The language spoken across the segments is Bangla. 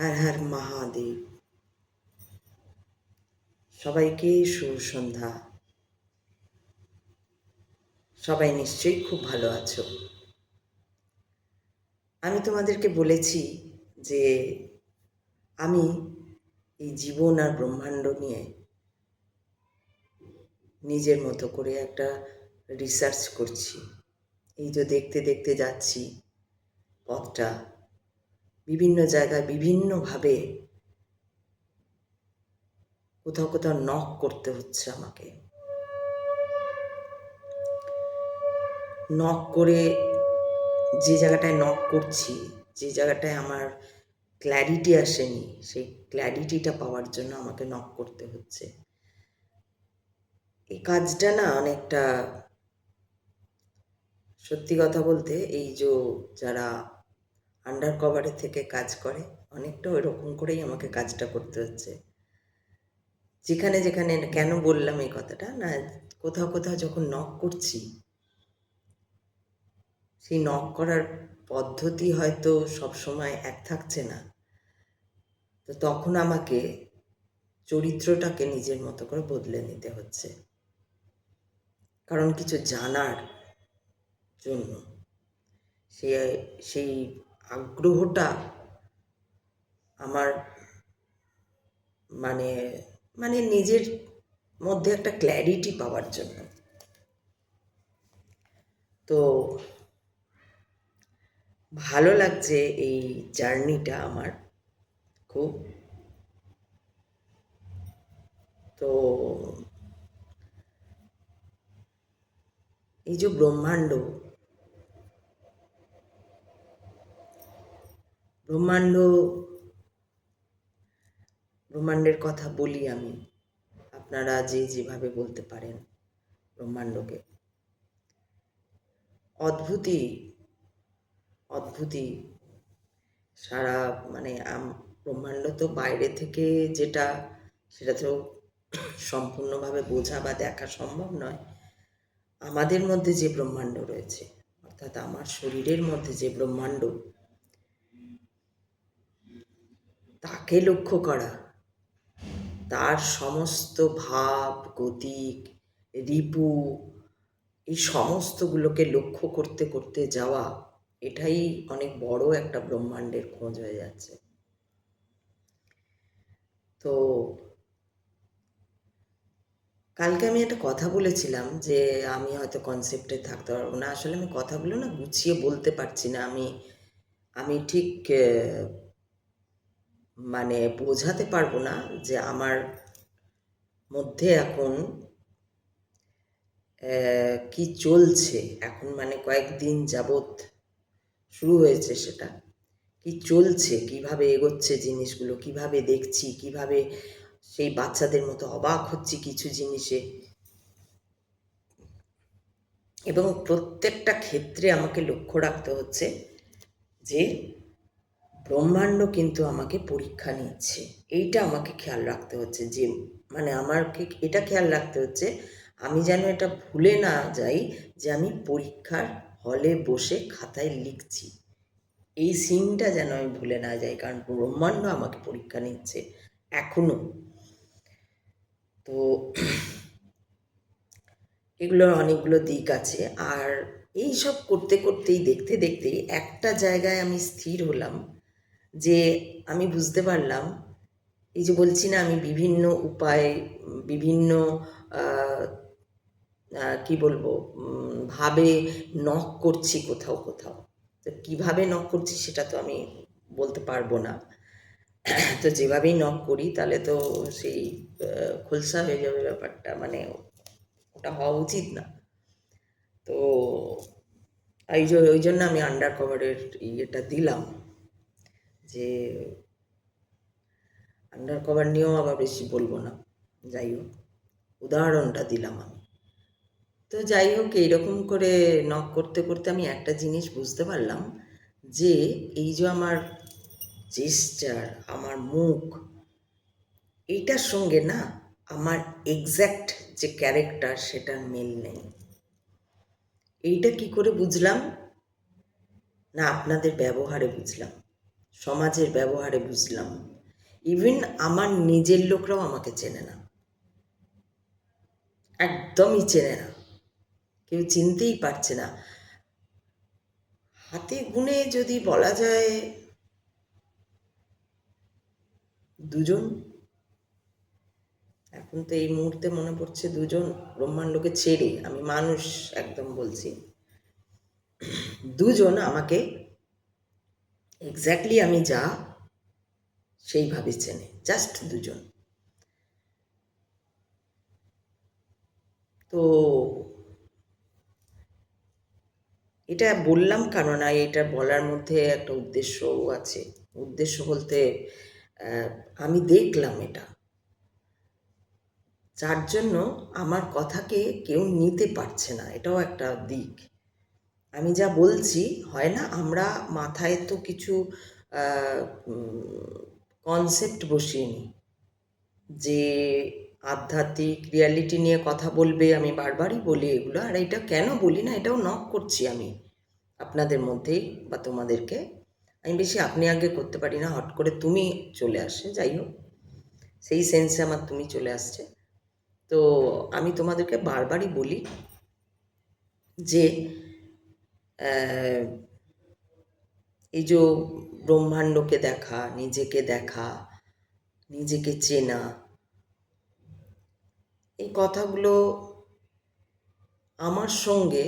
হর হর মহাদেব। সবাইকে শুভ সন্ধ্যা। সবাই নিশ্চয়ই খুব ভালো আছো। আমি তোমাদেরকে বলেছি যে আমি এই জীবন আর ব্রহ্মাণ্ড নিয়ে নিজের মতো করে একটা রিসার্চ করছি। এই যে দেখতে দেখতে যাচ্ছি পথটা, বিভিন্ন জায়গায় বিভিন্নভাবে কোথাও কোথাও নক করতে হচ্ছে আমাকে। নক করে যে জায়গাটায় নক করছি, যে জায়গাটায় আমার ক্ল্যারিটি আসেনি, সেই ক্ল্যারিটিটা পাওয়ার জন্য আমাকে নক করতে হচ্ছে। এই কাজটা না অনেকটা, সত্যি কথা বলতে, এই যে যারা আন্ডার কভারে থেকে কাজ করে, অনেকটা ওইরকম করেই আমাকে কাজটা করতে হচ্ছে। যেখানে যেখানে, কেন বললাম এই কথাটা, না কোথাও কোথাও যখন নক করছি, সেই নক করার পদ্ধতি হয়তো সবসময় এক থাকছে না, তো তখন আমাকে চরিত্রটাকে নিজের মতো করে বদলে নিতে হচ্ছে, কারণ কিছু জানার জন্য। সেই আগ্রহটা আমার মানে মানে নিজের মধ্যে একটা ক্ল্যারিটি পাওয়ার জন্য। তো ভালো লাগছে এই জার্নিটা আমার খুব। তো এই যে ব্রহ্মাণ্ডের কথা বলি আমি, আপনারা যে যেভাবে বলতে পারেন ব্রহ্মাণ্ডকে, অদ্ভুতই সারা ব্রহ্মাণ্ড তো বাইরে থেকে যেটা, সেটা তো সম্পূর্ণভাবে বোঝা বা দেখা সম্ভব নয়। আমাদের মধ্যে যে ব্রহ্মাণ্ড রয়েছে, অর্থাৎ আমার শরীরের মধ্যে যে ব্রহ্মাণ্ড, তাকে লক্ষ্য করা, তার সমস্ত ভাব, গতিক, রিপু, এই সমস্তগুলোকে লক্ষ্য করতে করতে যাওয়া, এটাই অনেক বড় একটা ব্রহ্মাণ্ডের খোঁজ হয়ে যাচ্ছে। তো কালকে আমি একটা কথা বলেছিলাম যে আমি হয়তো কনসেপ্টে থাকতে পারবো না। আসলে আমি কথাগুলো না গুছিয়ে বলতে পারছি না। আমি ঠিক বোঝাতে পারবো না যে আমার মধ্যে এখন কি চলছে। এখন কয়েকদিন যাবৎ শুরু হয়েছে সেটা। কি চলছে, কিভাবে এগোচ্ছে জিনিসগুলো, কিভাবে দেখছি, কিভাবে সেই বাচ্চাদের মতো অবাক হচ্ছি কিছু জিনিসে, এবং প্রত্যেকটা ক্ষেত্রে আমাকে লক্ষ্য রাখতে হচ্ছে যে ব্রহ্মাণ্ড কিন্তু আমাকে পরীক্ষা নিচ্ছে। এইটা আমাকে খেয়াল রাখতে হচ্ছে যে আমাকে এটা খেয়াল রাখতে হচ্ছে আমি যেন এটা ভুলে না যাই যে আমি পরীক্ষার হলে বসে খাতায় লিখছি। এই সিনটা যেন আমি ভুলে না যাই, কারণ ব্রহ্মাণ্ড আমাকে পরীক্ষা নিচ্ছে এখনো। তো এগুলোর অনেকগুলো দিক আছে। আর এই সব করতে করতেই, দেখতে দেখতেই একটা জায়গায় আমি স্থির হলাম, যে আমি বুঝতে পারলাম, এই যে বলছি না আমি বিভিন্ন উপায়, বিভিন্ন কি বলবো, ভাবে নক করছি কোথাও কোথাও। তো কীভাবে নক করছি সেটা তো আমি বলতে পারবো না। তো যেভাবেই নক করি তাহলে তো সেই খোলসা হয়ে যাবে ব্যাপারটা, ওটা হওয়া উচিত না। তো ওই জন্য আমি আন্ডার কভারের ইয়েটা দিলাম, যে আন্ডার কভার নিয়েও আবার বেশি বলবো না, যাই হোক উদাহরণটা দিলাম আমি। তো যাই হোক, এইরকম করে নক করতে করতে আমি একটা জিনিস বুঝতে পারলাম, যে এই যে আমার জেস্চার, আমার মুখ, এইটার সঙ্গে না আমার এক্স্যাক্ট যে ক্যারেক্টার সেটার মিল নেই। এইটা কি করে বুঝলাম? না আপনাদের ব্যবহারে বুঝলাম। সমাজের ব্যবহারে বুঝলাম, ইভেন আমার নিজের লোকরাও আমাকে চেনে না, একদমই চেনে না, কেউ চিনতেই পারছে না। হাতে গুনে যদি বলা যায় 2জন, এখন তো এই মুহূর্তে মনে পড়ছে 2জন, ব্রহ্মাণ্ডকে ছেড়ে আমি মানুষ একদম বলছি, 2জন আমাকে এক্স্যাক্টলি আমি যা সেইভাবে চেনে, জাস্ট 2জন। তো এটা বললাম কারণ এটা বলার মধ্যে একটা উদ্দেশ্যও আছে। উদ্দেশ্য বলতে আমি দেখলাম এটা, যার জন্য আমার কথাকে কেউ নিতে পারছে না, এটাও একটা দিক। আমি যা বলছি, হয় না আমরা মাথায় তো কিছু কনসেপ্ট বসিয়ে নিই যে আধ্যাত্মিক রিয়ালিটি নিয়ে কথা বলবে, আমি বারবারই বলি এগুলো, আর এটা কেন বলি না এটাও নক করছি আমি আপনাদের মধ্যেই বা তোমাদেরকে। আমি বেশি আপনি আগে করতে পারি না, হট করে তুমি চলে আসে, যাই হোক সেই সেন্সে আমার তুমি চলে আসছে। তো আমি তোমাদেরকে বারবারই বলি যে এই যে ব্রহ্মাণ্ডকে দেখা, নিজেকে দেখা, নিজেকে চেনা, এই কথাগুলো আমার সঙ্গে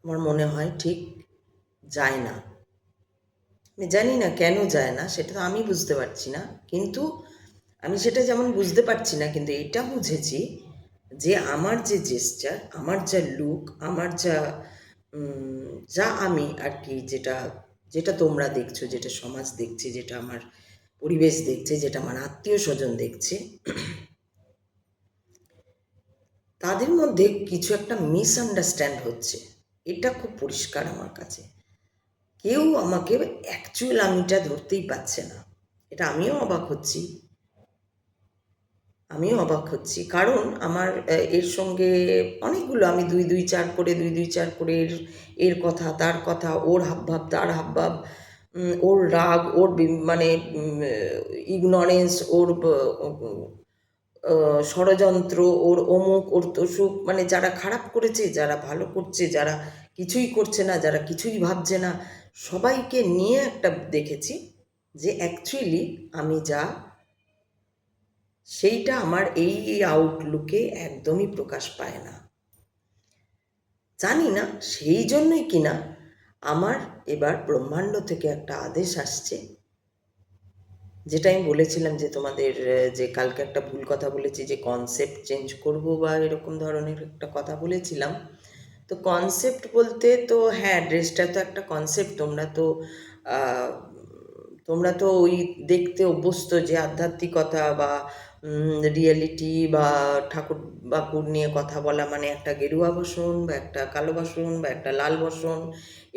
আমার মনে হয় ঠিক যায় না। আমি জানি না কেন যায় না, সেটা তো আমি বুঝতে পারছি না, কিন্তু আমি সেটা যেমন বুঝতে পারছি না, কিন্তু এটা বুঝেছি যে আমার যে জেস্চার, আমার যা লুক, আমার যা যা আমি আর কি, যেটা যেটা তোমরা দেখছো, যেটা সমাজ দেখছে, যেটা আমার পরিবেশ দেখছে, যেটা আমার আত্মীয় স্বজন দেখছে, তাদের মধ্যে কিছু একটা মিসআন্ডারস্ট্যান্ড হচ্ছে। এটা খুব পরিষ্কার আমার কাছে। কেউ আমাকে অ্যাকচুয়াল আমিটা ধরতেই পারছে না। এটা আমিও অবাক হচ্ছি, কারণ আমার এর সঙ্গে অনেকগুলো আমি 2-2-4 করে 2-2-4 করে এর কথা, তার কথা, ওর হাবভাব, তার হাবভাব, ওর রাগ, ওর মানে ইগনোরেন্স, ওর ষড়যন্ত্র, ওর অমুক, ওর তসুক, মানে যারা খারাপ করেছে, যারা ভালো করছে, যারা কিছুই করছে না, যারা কিছুই ভাবছে না, সবাইকে নিয়ে একটা দেখেছি যে অ্যাকচুয়ালি আমি যা, সেইটা আমার এই আউটলুকে একদমই প্রকাশ পায় না। জানি না সেই জন্যই কিনা আমার এবার ব্রহ্মাণ্ড থেকে একটা আদেশ আসছে, যেটা আমি বলেছিলাম যে তোমাদের, যে কালকে একটা ভুল কথা বলেছি যে কনসেপ্ট চেঞ্জ করব বা এরকম ধরনের একটা কথা বলেছিলাম। তো কনসেপ্ট বলতে তো হ্যাঁ, ড্রেসটা তো একটা কনসেপ্ট। তোমরা তো ওই দেখতে অভ্যস্ত যে আধ্যাত্মিকতা বা রিয়েলিটি বা ঠাকুর বাকুর নিয়ে কথা বলা মানে একটা গেরুয়া বসন বা একটা কালো বসন বা একটা লাল বসন,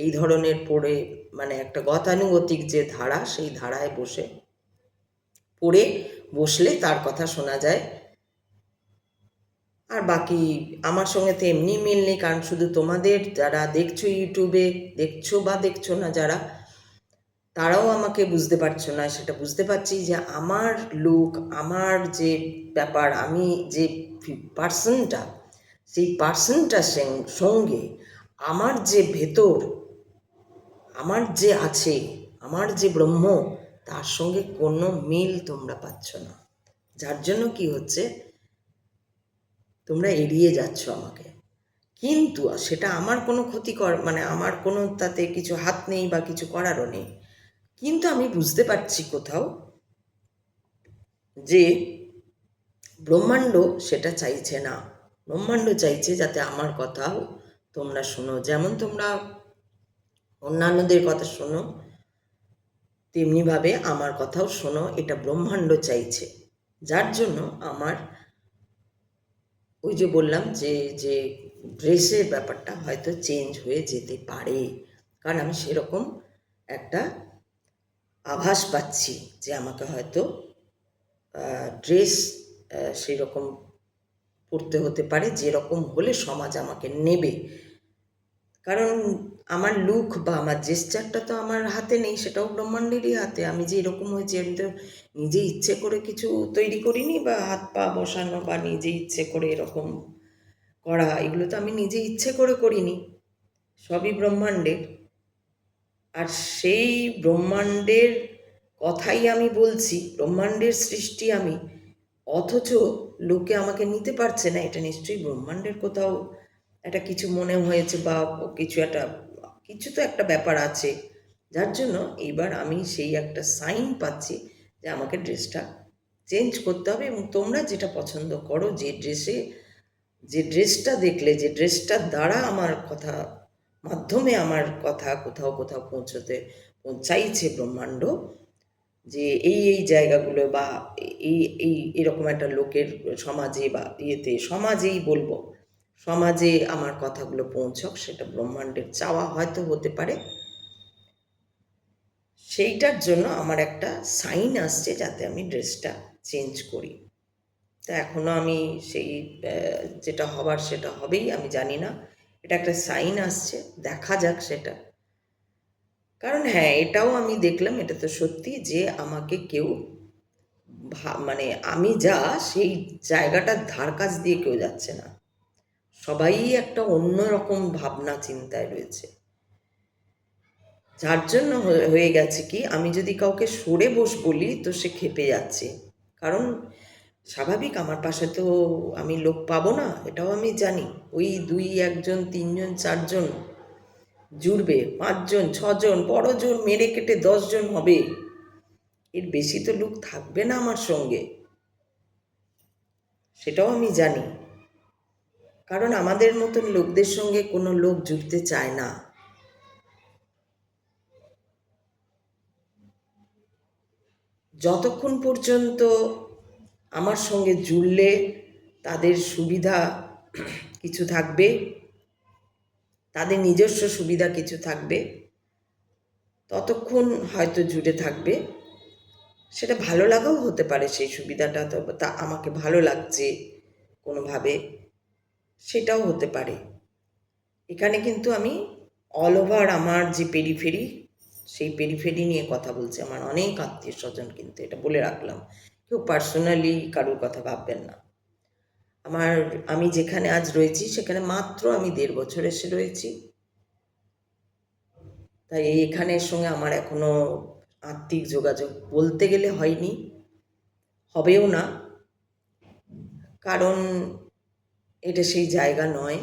এই ধরনের পড়ে, মানে একটা গতানুগতিক যে ধারা, সেই ধারায় পড়ে বসলে তার কথা শোনা যায়। আর বাকি আমার সঙ্গে তো এমনি মিল নেই, কারণ শুধু তোমাদের যারা দেখছো ইউটিউবে, দেখছো বা দেখছো না যারা, তারাও আমাকে বুঝতে পারছো না, সেটা বুঝতে পারছি যে আমার লুক, আমার যে ব্যাপার, আমি যে পার্সনটা, সেই পার্সনটার সঙ্গে আমার যে ভেতর, আমার যে আছে, আমার যে ব্রহ্ম, তার সঙ্গে কোনো মিল তোমরা পাচ্ছ না। যার জন্য কি হচ্ছে, তোমরা এড়িয়ে যাচ্ছ আমাকে। কিন্তু সেটা আমার কোনো ক্ষতিকর, মানে আমার কোনো তাতে কিছু হাত নেই বা কিছু করারও নেই, কিন্তু আমি বুঝতে পারছি কোথাও যে ব্রহ্মাণ্ড সেটা চাইছে না। ব্রহ্মাণ্ড চাইছে যাতে আমার কথাও তোমরা শোনো, যেমন তোমরা অন্যান্যদের কথা শোনো, তেমনিভাবে আমার কথাও শোনো, এটা ব্রহ্মাণ্ড চাইছে। যার জন্য আমার ওই যে বললাম যে যে ড্রেসের ব্যাপারটা হয়তো চেঞ্জ হয়ে যেতে পারে, কারণ আমি সেরকম একটা আভাস পাচ্ছি যে আমাকে হয়তো ড্রেস সেই রকম পড়তে হতে পারে, যেরকম হলে সমাজ আমাকে নেবে। কারণ আমার লুক বা আমার জেস্চারটা তো আমার হাতে নেই, সেটাও ব্রহ্মাণ্ডেরই হাতে। আমি যে এরকম হয়েছি, আমি তো নিজে ইচ্ছে করে কিছু তৈরি করিনি, বা হাত পা বসানো বা নিজে ইচ্ছে করে এরকম করা, এগুলো তো আমি নিজে ইচ্ছে করে করিনি, সবই ব্রহ্মাণ্ডের। আর সেই ব্রহ্মাণ্ডের কথাই আমি বলছি, ব্রহ্মাণ্ডের সৃষ্টি আমি, অথচ লোকে আমাকে নিতে পারছে না। এটা নিশ্চয়ই ব্রহ্মাণ্ডের কোথাও একটা কিছু মনে হয়েছে, বা কিছু একটা, কিছু তো একটা ব্যাপার আছে, যার জন্য এইবার আমি সেই একটা সাইন পাচ্ছি যে আমাকে ড্রেসটা চেঞ্জ করতে হবে। এবং তোমরা যেটা পছন্দ করো, যে ড্রেসে, যে ড্রেসটা দেখলে, যে ড্রেসটার দ্বারা আমার কথা, মাধ্যমে আমার কথা কোথাও কোথাও পৌঁছাইছে ব্রহ্মাণ্ড, যে এই এই জায়গাগুলো, বা এই এই এরকম একটা লোকের সমাজে, বা ইয়েতে, সমাজেই বলবো, সমাজে আমার কথাগুলো পৌঁছক, সেটা ব্রহ্মাণ্ডের চাওয়া হয়তো হতে পারে। সেইটার জন্য আমার একটা সাইন আসছে যাতে আমি ড্রেসটা চেঞ্জ করি। তা এখনও আমি সেই যেটা হবার সেটা হবেই, আমি জানি না, এটা একটা সাইন আসছে, দেখা যাক সেটা। কারণ হ্যাঁ, এটাও আমি দেখলাম, এটা তো সত্যি যে আমাকে কেউ মানে আমি যা, সেই জায়গাটার ধার কাছ দিয়ে কেউ যাচ্ছে না, সবাই একটা অন্যরকম ভাবনা চিন্তায় রয়েছে। যার জন্য হয়ে গেছে কি, আমি যদি কাউকে সরে বলি তো সে ক্ষেপে যাচ্ছে। কারণ স্বাভাবিক, আমার পাশে তো আমি লোক পাবো না, এটাও আমি জানি। ওই 2 1 3 জন 4 জন জুড়বে, 5 জন 6 জন, বড় জন মেরে কেটে 10 জন হবে, এর বেশি তো লোক থাকবে না আমার সঙ্গে, সেটাও আমি জানি। কারণ আমাদের মতন লোকদের সঙ্গে কোনো লোক জুড়তে চায় না। যতক্ষণ পর্যন্ত আমার সঙ্গে জুড়লে তাদের সুবিধা কিছু থাকবে, তাদের নিজস্ব সুবিধা কিছু থাকবে, ততক্ষণ হয়তো জুড়ে থাকবে। সেটা ভালো লাগাও হতে পারে, সেই সুবিধাটা তো তা আমাকে ভালো লাগছে কোনোভাবে, সেটাও হতে পারে। এখানে কিন্তু আমি অল ওভার আমার যে পেরিফেরি, সেই পেরিফেরি নিয়ে কথা বলছি। আমার অনেক আত্মীয় স্বজন, কিন্তু এটা বলে রাখলাম, কেউ পার্সোনালি কারোর কথা ভাববেন না। আমি যেখানে আজ রয়েছি সেখানে মাত্র আমি 1.5 বছর এসে রয়েছি, তাই এখানের সঙ্গে আমার এখনো আত্মিক যোগাযোগ বলতে গেলে হয়নি, হবেও না, কারণ এটা সেই জায়গা নয়।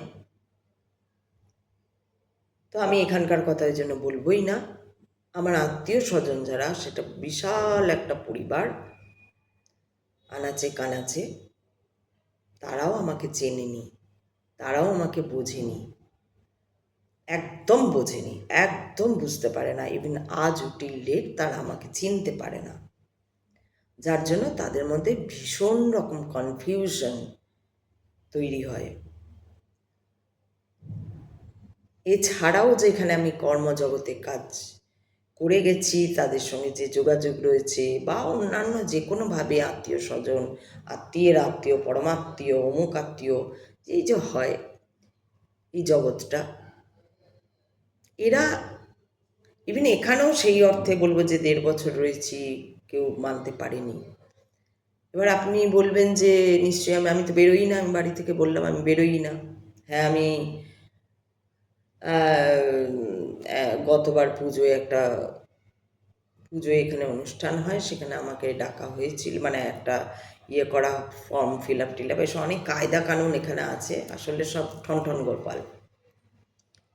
তো আমি এখানকার কথা ওই জন্য বলবোই না। আমার আত্মীয় স্বজন যারা, সেটা বিশাল একটা পরিবার, আনাচে কানাচে, তারাও আমাকে চেনেনি, তারাও আমাকে বোঝেনি, একদম বোঝেনি, একদম বুঝতে পারে না। ইভেন আজ টিল ডেট তারা আমাকে চিনতে পারে না, যার জন্য তাদের মধ্যে ভীষণ রকম কনফিউশন তৈরি হয়। এছাড়াও যেখানে আমি কর্মজগতে কাজ করে গেছি, তাদের সঙ্গে যে যোগাযোগ রয়েছে, বা অন্যান্য যে কোনোভাবে আত্মীয় স্বজন, আত্মীয়ের আত্মীয়, পরমাত্মীয়, অমুক আত্মীয়, এই যে হয় এই জগৎটা, এরা ইভেন এখানেও সেই অর্থে বলবো যে 1.5 বছর রয়েছি, কেউ মানতে পারেনি। এবার আপনি বলবেন যে নিশ্চয়ই আমি তো বেরোই না, আমি বাড়ি থেকে বললাম আমি বেরোই না। হ্যাঁ, আমি গতবার পুজোয় এখানে অনুষ্ঠান হয়, সেখানে আমাকে ডাকা হয়েছিল, মানে একটা ইয়ে করা, ফর্ম ফিল আপ এসব অনেক কায়দা কানুন এখানে আছে, আসলে সব ঠন গোপাল।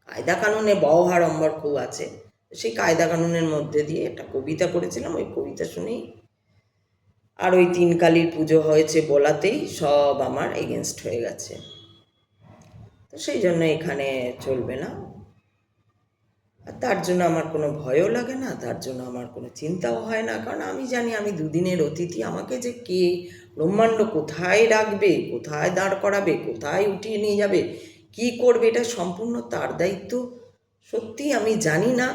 কায়দা কানুনে বহরম্বর খুব আছে, সেই কায়দা কানুনের মধ্যে দিয়ে একটা কবিতা করেছিলাম, ওই কবিতা শুনেই আর ওই 3 কালীর পুজো হয়েছে বলাতেই সব আমার এগেনস্ট হয়ে গেছে। তো সেই জন্য এখানে চলবে না, আর তার জন্য আমার কোনো ভয়ও লাগে না, তার জন্য আমার কোনো চিন্তাও হয় না। কারণ আমি জানি আমি 2 দিনের অতিথি, আমাকে যে কে ব্রহ্মাণ্ড কোথায় রাখবে, কোথায় দাঁড় করাবে, কোথায় উঠিয়ে নিয়ে যাবে, কি করবে, এটা সম্পূর্ণ তার দায়িত্ব। সত্যি আমি জানি না,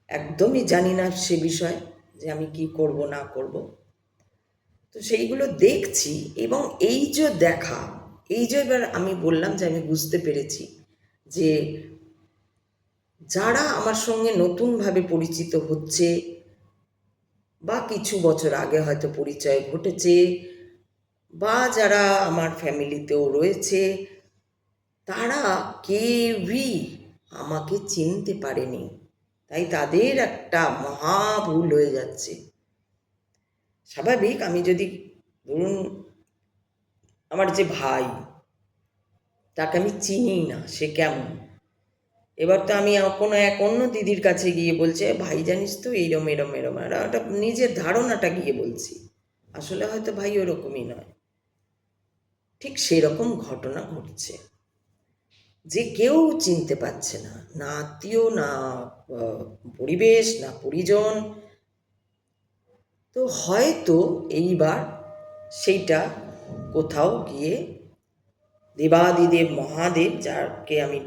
একদমই জানি না সে বিষয়, যে আমি কি করব না করব। তো সেইগুলো দেখছি, এবং এই যে দেখা, এই যে এবার আমি বললাম যে আমি বুঝতে পেরেছি যে যারা আমার সঙ্গে নতুনভাবে পরিচিত হচ্ছে বা কিছু বছর আগে হয়তো পরিচয় ঘটেছে, বা যারা আমার ফ্যামিলিতেও রয়েছে, তারা কেউই আমাকে চিনতে পারেনি। তাই তাদের একটা মহা ভুল হয়ে যাচ্ছে। স্বাভাবিক, আমি যদি ধরুন আমার যে ভাই, তাকে আমি চিনি না, সে কেমন, এবার তো আমি কোনো এক অন্য দিদির কাছে গিয়ে বলছে, ভাই জানিস তো এইরম এরম এরম, আর ওটা নিজের ধারণাটা গিয়ে বলছি, আসলে হয়তো ভাই ওরকমই নয়। ঠিক সেরকম ঘটনা ঘটছে যে কেউ চিনতে পারছে না, না আত্মীয়, না পরিবেশ, না পরিজন। তো হয়তো এইবার সেইটা কোথাও গিয়ে দেবাদিদেব মহাদেব, যাকে আমি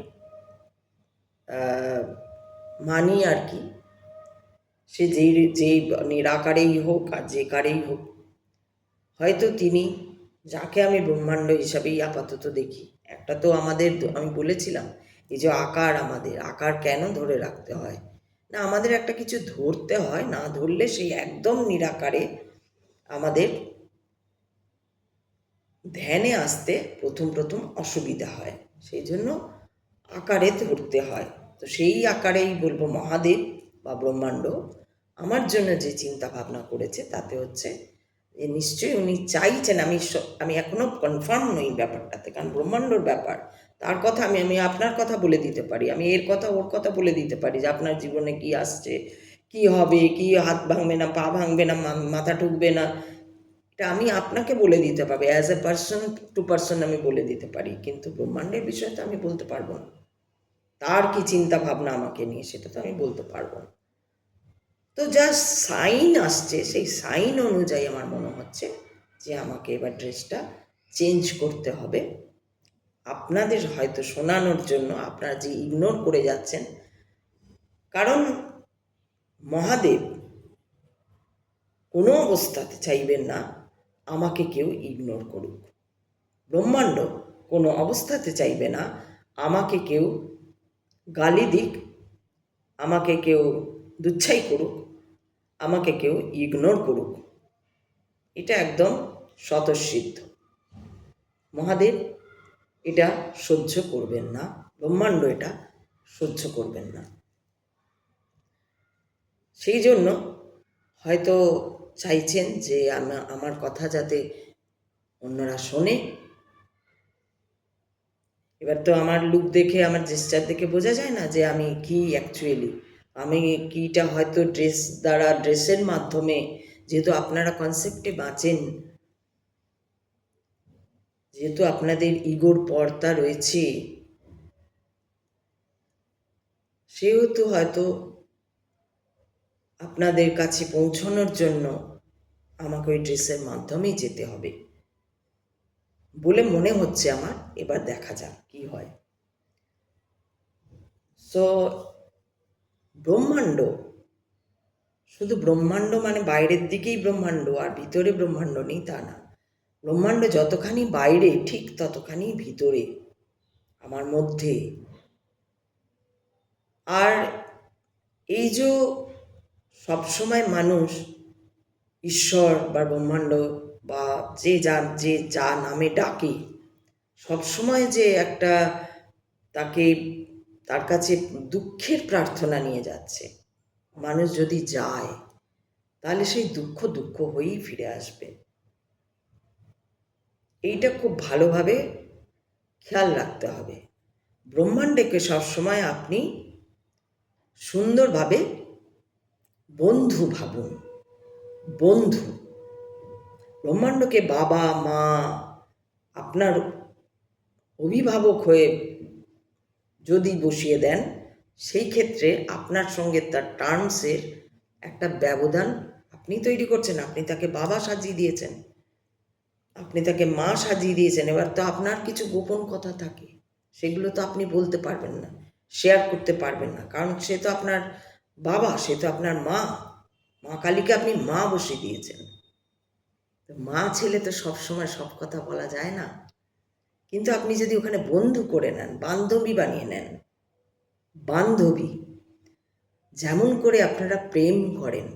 মানি আর কি, সে যেই নিরাকারেই হোক আর যে কারেই হোক, হয়তো তিনি, যাকে আমি ব্রহ্মাণ্ড হিসাবেই আপাতত দেখি, একটা তো আমাদের, আমি বলেছিলাম এই যে আকার, আমাদের আকার কেন ধরে রাখতে হয় না, আমাদের একটা কিছু ধরতে হয়, না ধরলে সেই একদম নিরাকারে আমাদের ধ্যানে আসতে প্রথম প্রথম অসুবিধা হয়, সেই জন্য আকারে ধরতে হয়। তো সেই আকারেই বলবো মহাদেব বা ব্রহ্মাণ্ড আমার জন্য যে চিন্তা ভাবনা করেছে, তাতে হচ্ছে যে নিশ্চয়ই উনি চাইছেন, আমি এখনো কনফার্ম নই ব্যাপারটাতে, কারণ ব্রহ্মাণ্ডর ব্যাপার, তার কথা আমি আপনার কথা বলে দিতে পারি, আমি এর কথা ওর কথা বলে দিতে পারি যে আপনার জীবনে কি আসছে, কি হবে, কি হাত ভাঙবে না, পা ভাঙবে না, মাথা ঠুকবে না, এটা আমি আপনাকে বলে দিতে পারবো, as a person to person আমি বলে দিতে পারি, কিন্তু ব্রহ্মাণ্ডের বিষয়ে তো আমি বলতে পারবো না, তার কি চিন্তা ভাবনা আমাকে নিয়ে সেটা তো আমি বলতে পারবো না। তো যা সাইন আসছে, সেই সাইন অনুযায়ী আমার মনে হচ্ছে যে আমাকে এবার ড্রেসটা চেঞ্জ করতে হবে, আপনাদের হয়তো শোনানোর জন্য, আপনারা যে ইগনোর করে যাচ্ছেন, কারণ মহাদেব কোনো অবস্থাতে চাইবেন না আমাকে কেউ ইগনোর করুক, ব্রহ্মাণ্ড কোনো অবস্থাতে চাইবে না আমাকে কেউ গালি দিক, আমাকে কেউ দুচ্ছাই করুক, আমাকে কেউ ইগনোর করুক, এটা একদম স্বতঃসিদ্ধ। মহাদেব এটা সহ্য করবেন না, ব্রহ্মাণ্ড এটা সহ্য করবেন না, সেই জন্য হয়তো চাইছেন যে আমার কথা যাতে অন্যরা শোনে। এবার তো আমার লুক দেখে, আমার জেস্চার দেখে বোঝা যায় না যে আমি কি অ্যাকচুয়ালি, আমি কিটা হয়তো ড্রেস দ্বারা, ড্রেসের মাধ্যমে, যেহেতু আপনারা কনসেপ্টে বাঁচেন, যেহেতু আপনাদের ইগোর পর্দা রয়েছে, সেহেতু হয়তো আপনাদের কাছে পৌঁছানোর জন্য আমাকে ওই ড্রেসের মাধ্যমেই যেতে হবে বলে মনে হচ্ছে আমার। এবার দেখা যাক কি হয়। সো ব্রহ্মাণ্ড, শুধু ব্রহ্মাণ্ড মানে বাইরের দিকেই ব্রহ্মাণ্ড আর ভিতরে ব্রহ্মাণ্ড নেই তা না, ব্রহ্মাণ্ড যতখানি বাইরে ঠিক ততখানি ভিতরে আমার মধ্যে। আর এই যে সবসময় মানুষ ঈশ্বর বা ব্রহ্মাণ্ড বা যে যা নামে ডাকে, সবসময় যে একটা তাকে, তার কাছে দুঃখের প্রার্থনা নিয়ে যাচ্ছে, মানুষ যদি যায় তাহলে সেই দুঃখ দুঃখ হয়েই ফিরে আসবে, এইটা খুব ভালোভাবে খেয়াল রাখতে হবে। ব্রহ্মাণ্ডকে সবসময় আপনি সুন্দরভাবে বন্ধু ভাবুন, বন্ধু। ব্রহ্মাণ্ডকে বাবা মা, আপনার অভিভাবক হয়ে যদি বসিয়ে দেন, সেই ক্ষেত্রে আপনার সঙ্গে তার টার্মসের একটা ব্যবধান আপনি তৈরি করছেন, আপনি তাকে বাবা সাজিয়ে দিয়েছেন, আপনি তাকে মা সাজিয়ে দিয়েছেন, এবার তো আপনার কিছু গোপন কথা থাকে, সেগুলো তো আপনি বলতে পারবেন না, শেয়ার করতে পারবেন না, কারণ সে তো আপনার বাবা, সে তো আপনার মা, মা কালীকে আপনি মা বসিয়ে দিয়েছেন। তো মা ছেলে তো সবসময় সব কথা বলা যায় না, কিন্তু আপনি যদি ওখানে বন্ধু করে নেন, বান্ধবী বানিয়ে নেন, বান্ধবী, যেমন করে আপনারা প্রেম করেন,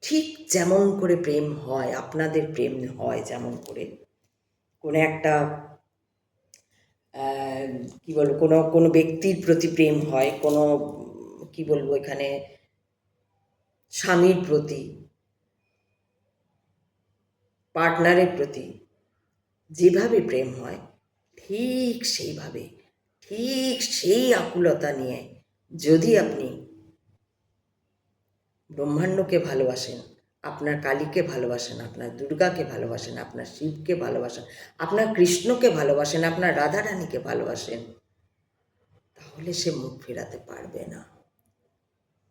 ঠিক যেমন করে প্রেম হয়, আপনাদের প্রেম হয় যেমন করে, কোনো একটা কী বলবো, কোনো কোনো ব্যক্তির প্রতি প্রেম হয়, কোনো কী বলবো এখানে, স্বামীর প্রতি, পার্টনারের প্রতি যেভাবে প্রেম হয়, ঠিক সেইভাবে, ঠিক সেই আকুলতা নিয়ে যদি আপনি ব্রহ্মাণ্ডকে ভালোবাসেন, আপনার কালীকে ভালোবাসেন, আপনার দুর্গাকে ভালোবাসেন, আপনার শিবকে ভালোবাসেন, আপনার কৃষ্ণকে ভালোবাসেন, আপনার রাধারানীকে ভালোবাসেন, তাহলে সে মুখ ফেরাতে পারবে না।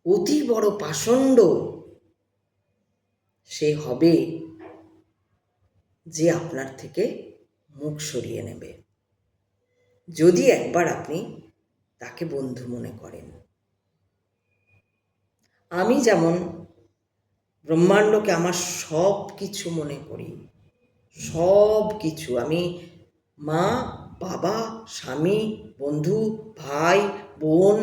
অতি বড় পাষণ্ড সে হবে যে আপনার থেকে মুখ সরিয়ে নেবে, যদি একবার আপনি তাকে বন্ধু মনে করেন। আমি যেমন ব্রহ্মাণ্ডকে আমার সব কিছু মনে করি, সব কিছু, আমি মা, বাবা, স্বামী, বন্ধু, ভাই, বোন,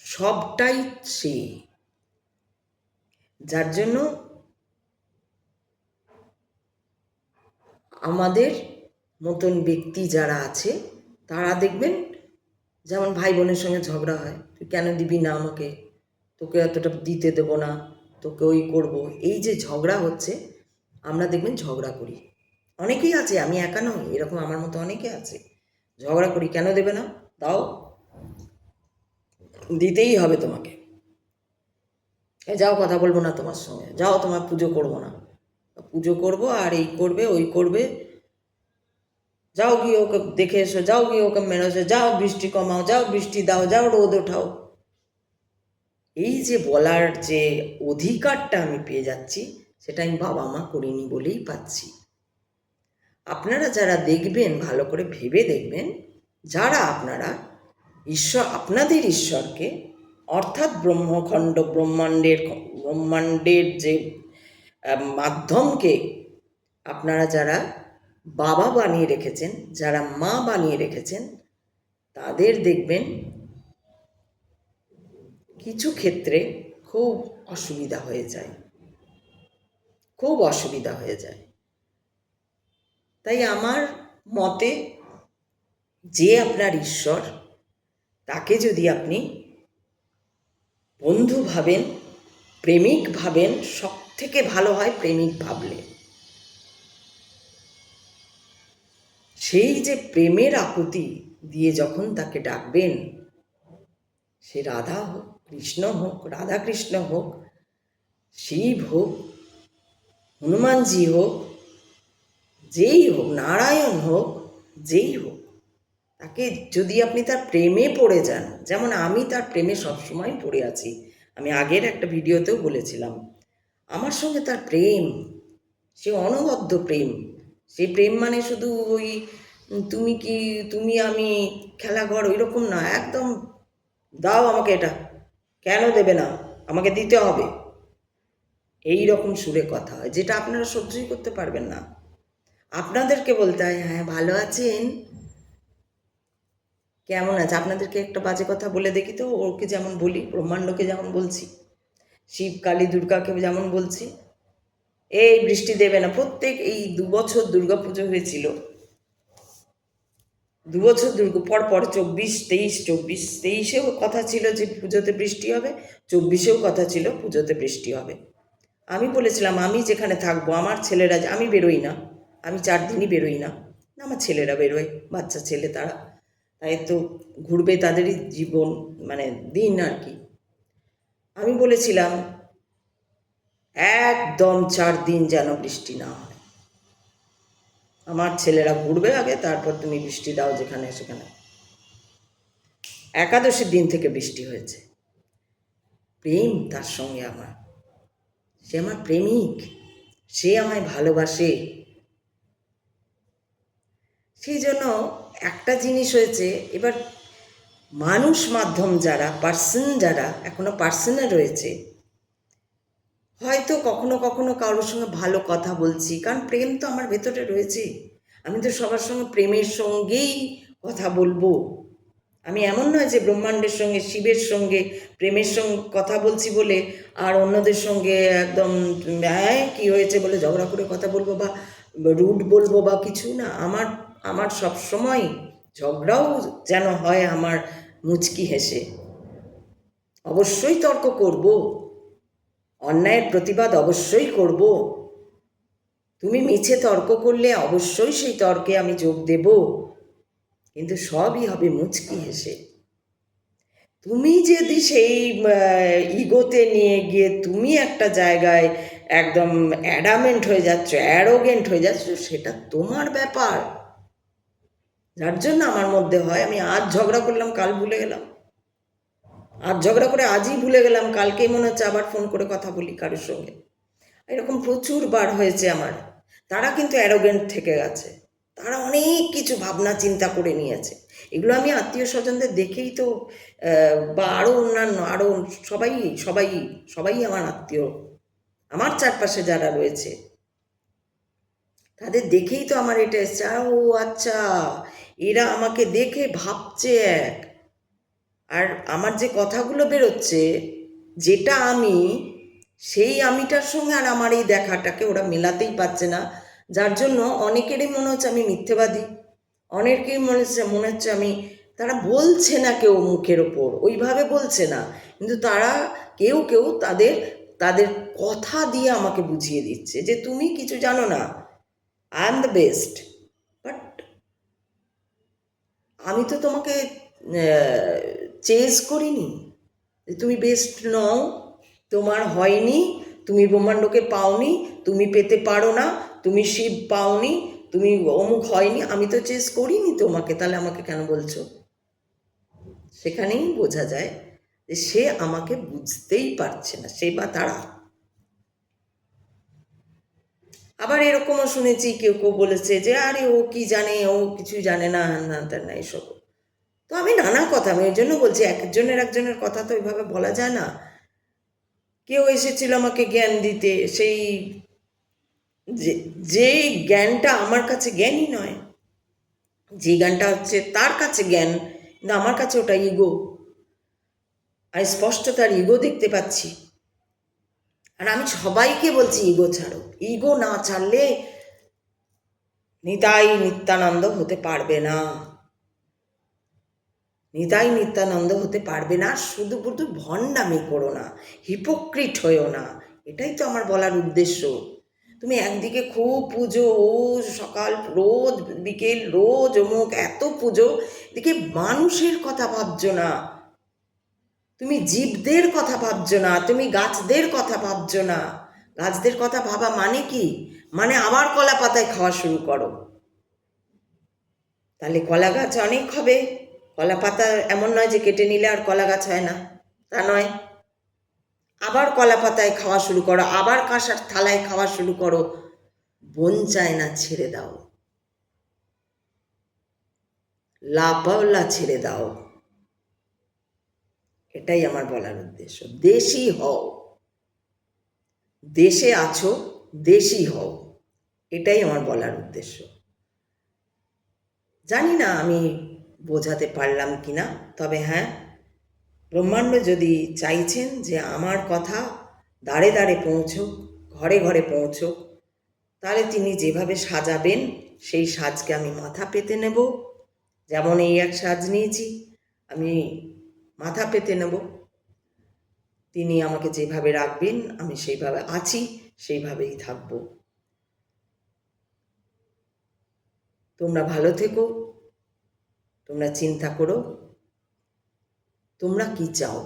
সবটাই সে। যার জন্য আমাদের মতন ব্যক্তি যারা আছে তারা দেখবেন, যেমন ভাই বোনের সঙ্গে ঝগড়া হয়, তুই কেন দিবি না আমাকে, তোকে এতটা দিতে দেবো না, তোকে ওই করবো, এই যে ঝগড়া হচ্ছে, আমরা দেখবেন ঝগড়া করি, অনেকেই আছে, আমি একা নই, এরকম আমার মতো অনেকে আছে, ঝগড়া করি, কেন দেবে না, দাও, দিতেই হবে তোমাকে, যাও কথা বলবো না তোমার সঙ্গে, যাও তোমার পুজো করবো না, পুজো করবো আর এই করবে ওই করবে, যাও গিয়ে ওকে দেখে এসো, যাও গিয়ে ওকে মেরে এসো, যাও বৃষ্টি কমাও, যাও বৃষ্টি দাও, যাও রোদ ওঠাও। এই যে বলার যে অধিকারটা আমি পেয়ে যাচ্ছি, সেটা আমি বাবা মা করিনি বলেই পাচ্ছি। আপনারা যারা দেখবেন, ভালো করে ভেবে দেখবেন, যারা আপনারা আপনাদের ঈশ্বরকে, অর্থাৎ ব্রহ্মাণ্ডের যে মাধ্যমকে আপনারা যারা বাবা বানিয়ে রেখেছেন, যারা মা বানিয়ে রেখেছেন, তাদের দেখবেন কিছু ক্ষেত্রে খুব অসুবিধা হয়ে যায়, খুব অসুবিধা হয়ে যায়। তাই আমার মতে, যে আপনার ঈশ্বর, তাকে যদি আপনি বন্ধু ভাবেন, প্রেমিক ভাবেন, সব থেকে ভালো হয় প্রেমিক ভাবলে। সেই যে প্রেমের আকুতি দিয়ে যখন তাকে ডাকবেন, সে রাধা হোক, কৃষ্ণ হোক, রাধা কৃষ্ণ হোক, শিব হোক, হনুমানজি হোক, যেই হোক, নারায়ণ হোক, যেই হোক, তাকে যদি আপনি তার প্রেমে পড়ে যান, যেমন আমি তার প্রেমে সবসময় পড়ে আছি, আমি আগের একটা ভিডিওতেও বলেছিলাম, আমার সঙ্গে তার প্রেম, সে অনবদ্য প্রেম, সে প্রেম মানে শুধু ওই তুমি আমি খেলাঘর ওই রকম না, একদম দাও আমাকে, এটা কেন দেবে না, আমাকে দিতে হবে, এই রকম সুরে কথা হয়, যেটা আপনারা সহ্যই করতে পারবেন না। আপনাদেরকে বলতে হয়, হ্যাঁ ভালো আছেন, কেমন আছে, আপনাদেরকে একটা বাজে কথা বলে দেখি তো, ওকে যেমন বলি, ব্রহ্মাণ্ডকে যেমন বলছি, শিব কালী দুর্গাকে যেমন বলছি, এই বৃষ্টি দেবে না, প্রত্যেক এই 2 বছর দুর্গা পুজো হয়েছিল, 2 বছর পর পর 23-24-23-23-এও কথা ছিল যে পুজোতে বৃষ্টি হবে, 24-এও কথা ছিল পুজোতে বৃষ্টি হবে। আমি বলেছিলাম আমি যেখানে থাকবো, আমার ছেলেরা, আমি বেরোই না, আমি 4 দিনই বেরোই না, আমার ছেলেরা বেরোয়, বাচ্চা ছেলে, তারা তাই তো ঘুরবে, তাদেরই জীবন, মানে দিন আর কি। আমি বলেছিলাম একদম 4 দিন যেন বৃষ্টি না হয়, আমার ছেলেরা ঘুরবে আগে, তারপর তুমি বৃষ্টি দাও যেখানে সেখানে। একাদশীর দিন থেকে বৃষ্টি হয়েছে। প্রেম তার সঙ্গে আমার, সে আমার প্রেমিক, সে আমায় ভালোবাসে। সেই জন্য একটা জিনিস হয়েছে, এবার মানুষ মাধ্যম যারা, যারা এখনো পার্সনে রয়েছে, হয়তো কখনো কখনো কারোর সঙ্গে ভালো কথা বলছি, কারণ প্রেম তো আমার ভেতরে রয়েছে, আমি তো সবার সঙ্গে প্রেমের সঙ্গেই কথা বলবো, আমি এমন নয় যে ব্রহ্মাণ্ডের সঙ্গে, শিবের সঙ্গে, প্রেমের সঙ্গে কথা বলছি বলে আর অন্যদের সঙ্গে একদম হ্যাঁ কী হয়েছে বলে ঝগড়া করে কথা বলবো বা রুড বলবো বা কিছু না। আমার আমার সবসময় ঝগড়াও যেন হয় আমার মুচকি হেসে। অবশ্যই তর্ক করব, অন্যায়ের প্রতিবাদ অবশ্যই করব। তুমি মিছে তর্ক করলে অবশ্যই সেই তর্কে আমি যোগ দেব, কিন্তু সবই হবে মুচকি হেসে। তুমি যদি সেই ইগোতে নিয়ে গিয়ে তুমি একটা জায়গায় একদম অ্যাডামেন্ট হয়ে যাচ্ছ, অ্যারোগেন্ট হয়ে যাচ্ছ, সেটা তোমার ব্যাপার। যার জন্য আমার মধ্যে হয় আমি আজ ঝগড়া করলাম, কাল ভুলে গেলাম, আজ ঝগড়া করে আজই ভুলে গেলাম, কালকেই মনে হচ্ছে আবার ফোন করে কথা বলি কারোর সঙ্গে। এরকম প্রচুর বার হয়েছে আমার। তারা কিন্তু অ্যারোগেন্ট থেকে গেছে, তারা অনেক কিছু ভাবনা চিন্তা করে নিয়েছে। এগুলো আমি আত্মীয় স্বজনদের দেখেই তো বা আরও অন্যান্য আরও সবাই সবাই সবাই আমার আত্মীয়, আমার চারপাশে যারা রয়েছে তাদের দেখেই তো আমার এটা এসছে। ও আচ্ছা, এরা আমাকে দেখে ভাবছে এক, আর আমার যে কথাগুলো বেরোচ্ছে যেটা আমি, সেই আমিটার সঙ্গে আর আমার এই দেখাটাকে ওরা মেলাতেই পারছে না। যার জন্য অনেকেরই মনে হচ্ছে আমি মিথ্যেবাদী, অনেকেই মনে হচ্ছে আমি, তারা বলছে না কেউ মুখের ওপর ওইভাবে বলছে না, কিন্তু তারা কেউ কেউ তাদের তাদের কথা দিয়ে আমাকে বুঝিয়ে দিচ্ছে যে তুমি কিছু জানো না, I am the best. But আমি তো তোমাকে চেজ করিনি যে তুমি বেস্ট নও, তোমার হয়নি, তুমি ব্রহ্মাণ্ডকে পাওনি, তুমি পেতে পারো না, তুমি শিব পাওনি, তুমি অমুক হয়নি, আমি তো চেস করিনি তোমাকে, তাহলে আমাকে কেন বলছো? সেখানেই বোঝা যায় যে সে আমাকে বুঝতেই পারছে না, সে বা তারা। আবার এরকমও শুনেছি কেউ কেউ বলেছে যে আরে ও কি জানে, ও কিছুই জানে না, না তার না এসব। তো আমি নানা কথা, আমি ওই জন্য বলছি একজনের একজনের কথা তো ওইভাবে বলা যায় না। কেউ এসেছিল আমাকে জ্ঞান দিতে, সেই যে যে জ্ঞানটা আমার কাছে জ্ঞানই নয়, যে জ্ঞানটা হচ্ছে তার কাছে জ্ঞান, কিন্তু আমার কাছে ওটা ইগো। আমি স্পষ্ট তার ইগো দেখতে পাচ্ছি। আর আমি সবাইকে বলছি ইগো ছাড়ো, ইগো না ছাড়লে নিতাই নিত্যানন্দ হতে পারবে না, নিতাই নিত্যানন্দ হতে পারবে না। শুধু শুধু ভণ্ডামি করো না, হিপোক্রিট হয়েও না, এটাই তো আমার বলার উদ্দেশ্য। তুমি একদিকে খুব পুজো, ও সকাল রোজ বিকেল রোজ অমুক এত পুজো, এদিকে মানুষের কথা ভাবছো না, তুমি জীবদের কথা ভাবছো না, তুমি গাছদের কথা ভাবছো না। গাছদের কথা ভাবা মানে কি? মানে আবার কলা পাতায় খাওয়া শুরু করো, তাহলে কলা গাছ অনেক হবে। কলা পাতা এমন নয় যে কেটে নিলে আর কলা গাছ হয় না, তা নয়। আবার কলা পাতায় খাওয়া শুরু করো, আবার কাঁসার থালায় খাওয়া শুরু করো। বন চায় না, ছেড়ে দাও, লাপাওলা ছেড়ে দাও। এটাই আমার বলার উদ্দেশ্য। দেশি হও, দেশে আছো, দেশি হও, এটাই আমার বলার উদ্দেশ্য। জানি না আমি বোঝাতে পারলাম কি না, তবে হ্যাঁ, ব্রহ্মাণ্ড যদি চাইছেন যে আমার কথা দাঁড়ে দাঁড়ে পৌঁছোক, ঘরে ঘরে পৌঁছোক, তাহলে তিনি যেভাবে সাজাবেন সেই সাজকে আমি মাথা পেতে নেব। যেমন এই এক সাজ নিয়েছি, আমি মাথা পেতে নেব। তিনি আমাকে যেভাবে রাখবেন আমি সেইভাবে আছি, সেইভাবেই থাকব। তোমরা ভালো থেকো, তোমরা চিন্তা করো, তোমরা কি চাও।